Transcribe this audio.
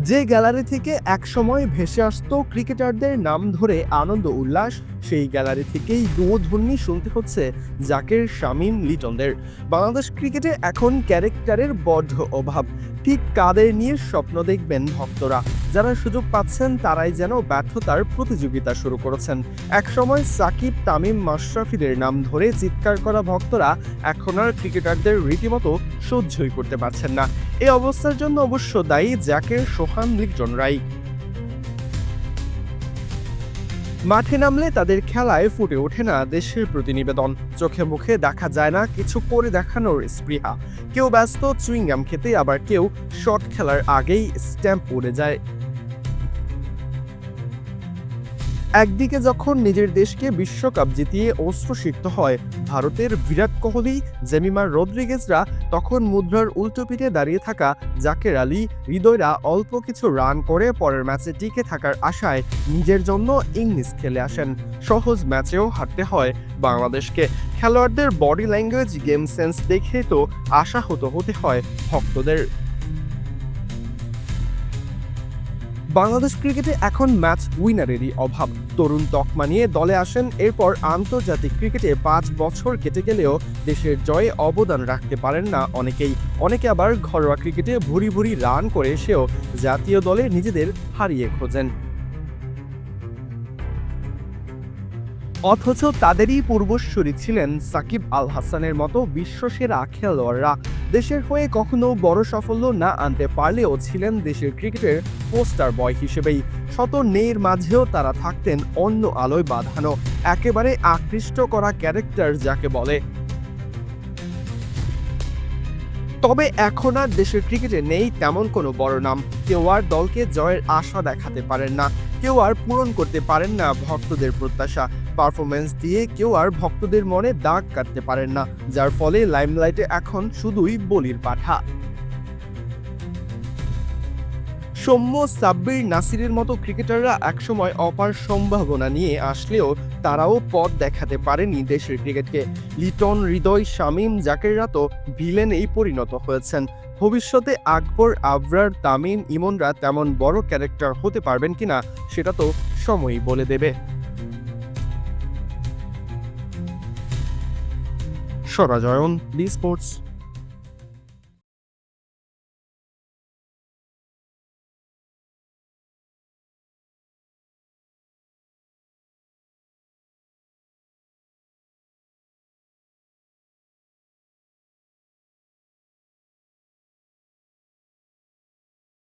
যে গ্যালারি থেকে একসময় ভেসে আসতো ক্রিকেটারদের নাম ধরে আনন্দ উল্লাস, সেই গ্যালারি থেকেই দুধ্বনি শুনতে হচ্ছে জাকের, শামীম, লিটনদের। বাংলাদেশ ক্রিকেটে এখন ক্যারেক্টারের বড্ড অভাব। ঠিক কাদের নিয়ে স্বপ্ন দেখবেন ভক্তরা? যারা সুযোগ পাচ্ছেন তারাই যেন ব্যর্থতার প্রতিযোগিতা শুরু করেছেন। একসময় সাকিব, তামিম, মাশরাফিদের নাম ধরে চিৎকার করা ভক্তরা এখন আর ক্রিকেটারদের রীতিমতো সহ্যই করতে পারছেন না। এই অবস্থার জন্য অবশ্য দায়ী জাকের, সোহান, লিটনরাই। মাঠে নামলে তাদের খেলায় ফুটে ওঠে না দেশের প্রতি নিবেদন, চোখে মুখে দেখা যায় না কিছু করে দেখানোর স্পৃহা। কেউ ব্যস্ত চুইংগাম খেতে, আবার কেউ শট খেলার আগেই স্ট্যাম্প পড়ে যায়। একদিকে যখন নিজের দেশকে বিশ্বকাপ জিতিয়ে অশ্রুসিক্ত হয় ভারতের বিরাট কোহলি, জেমিমা রদ্রিগেজরা, তখন মুদ্রার উল্টো পিঠে দাঁড়িয়ে থাকা জাকের আলী, হৃদয়রা অল্প কিছু রান করে পরের ম্যাচে টিকে থাকার আশায় নিজের জন্য ইংলিশ খেলে আসেন। সহজ ম্যাচেও হারতে হয় বাংলাদেশকে। খেলোয়াড়দের বডি ল্যাঙ্গুয়েজ, গেম সেন্স দেখে তো আশাহত হতে হয় ভক্তদের। বাংলাদেশ ক্রিকেটে এখন ম্যাচ উইনারেরই অভাব। তরুণ তকমা নিয়ে দলে আসেন, এরপর আন্তর্জাতিক ক্রিকেটে 5 বছর কেটে গেলেও দেশের জয়ে অবদান রাখতে পারেন না অনেকেই। অনেকে আবার ঘরোয়া ক্রিকেটে ভুরি ভুরি রান করে এসেও জাতীয় দলে নিজেদের হারিয়ে খোঁজেন। অথচ তাদেরই পূর্বসূরি ছিলেন সাকিব আল হাসানের মতো বিশ্বসেরা খেলোয়াড়রা। দেশের হয়ে কখনো বড় সাফল্য না আনতে পারলেও ছিলেন দেশের ক্রিকেটের পোস্টার বয় হিসেবেই। শত নেয়ের মাঝেও তারা থাকতেন অন্য আলোয় বাঁধানো, একেবারে আকৃষ্ট করা ক্যারেক্টার যাকে বলে। তবে এখন আর দেশের ক্রিকেটে নেই তেমন কোনো বড় নাম। কেউ আর দলকে জয়ের আশা দেখাতে পারেন না, কেউ আর পূরণ করতে পারেন না ভক্তদের প্রত্যাশা। পারফরমেন্স দিয়ে কেউ আর ভক্তদের মনে দাগ কাটতে পারেন না, যার ফলে লাইমলাইটে এখন শুধুই বলির পাঠা। সৌম্য, সাব্বির, নাসিরের মতো ক্রিকেটাররা একসময় অপার সম্ভাবনা নিয়ে আসলেও তারাও পথ দেখাতে পারেনি দেশের ক্রিকেটকে। লিটন, হৃদয়, শামীম, জাকেররা তো ভিলেনেই পরিণত হয়েছেন। ভবিষ্যতে আকবর, আবরার, তামিম, ইমনরা তেমন বড় ক্যারেক্টার হতে পারবেন কিনা সেটা তো সময়ই বলে দেবে। সরাজয়ন, বি স্পোর্টস।